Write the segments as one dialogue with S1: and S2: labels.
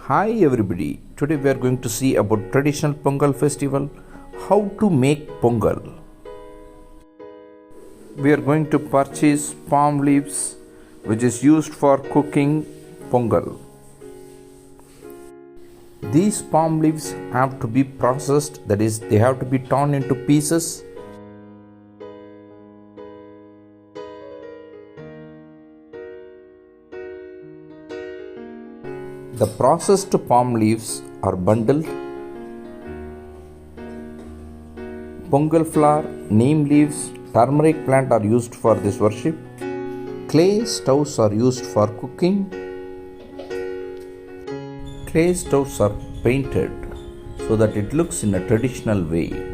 S1: Hi everybody. Today we are going to see about traditional Pongal festival, how to make Pongal. We are going to purchase palm leaves which is used for cooking Pongal. These palm leaves have to be processed, that is they have to be torn into pieces. The processed palm leaves are bundled. Pongal flower, neem leaves, turmeric plant are used for this worship. Clay stoves are used for cooking. Clay stoves are painted so that it looks in a traditional way.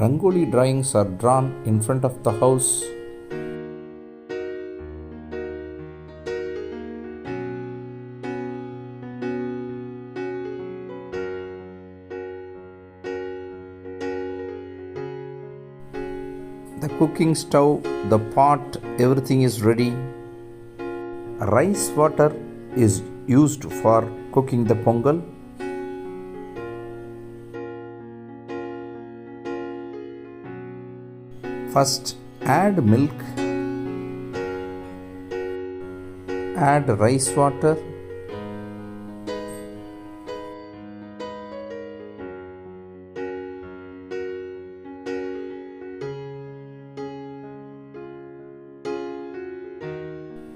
S1: Rangoli drawings are drawn in front of the house. The cooking stove, the pot, everything is ready. Rice water is used for cooking the Pongal. First add milk, add rice water,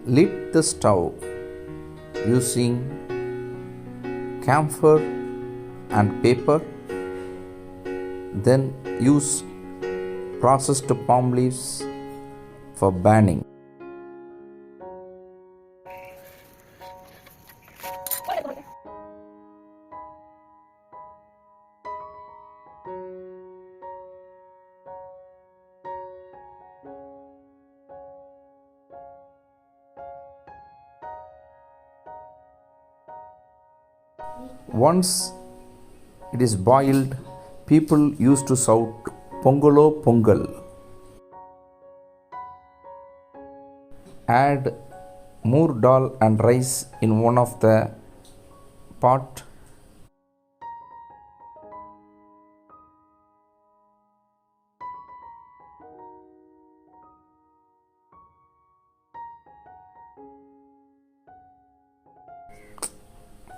S1: lit the stove using camphor and paper, then use processed palm leaves for burning. Once it is boiled, people used to shout Pongalo Pongal. Add moor dal and rice in one of the pot.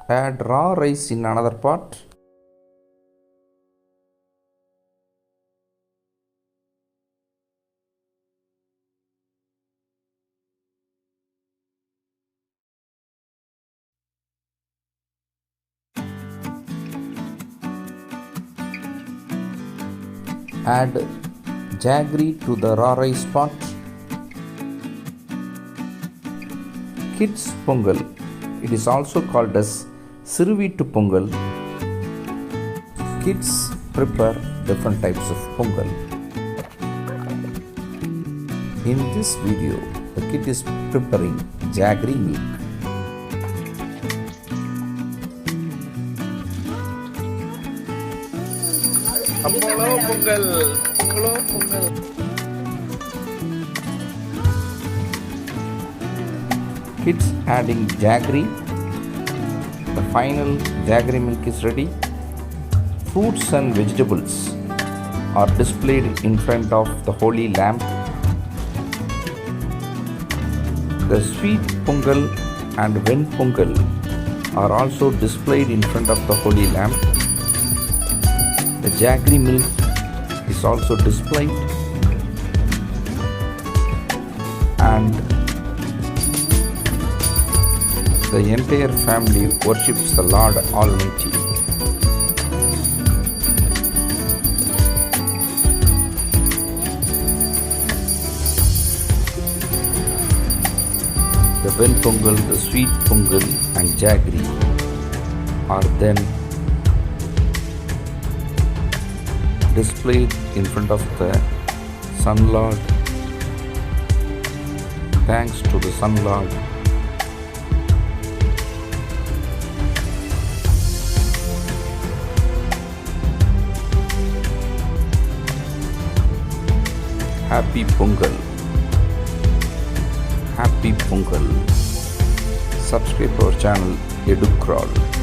S1: Add raw rice in another pot. Add jaggery to the raw rice pot. Kids Pongal. It is also called as Siruvittu Pongal. Kids prepare different types of Pongal. In this video, the kid is preparing jaggery milk.
S2: Pongal, Pongal.
S1: Kids adding jaggery. The final jaggery milk is ready. Fruits and vegetables are displayed in front of the holy lamp. The sweet Pongal and ven Pongal are also displayed in front of the holy lamp. The jaggery milk is also displayed, and the entire family worships the Lord Almighty. The ven Pongal, the sweet Pongal and jaggery are then displayed in front of the Sun Lord. Thanks to the Sun Lord. Happy Pongal. Happy Pongal. Subscribe our channel Educrawl.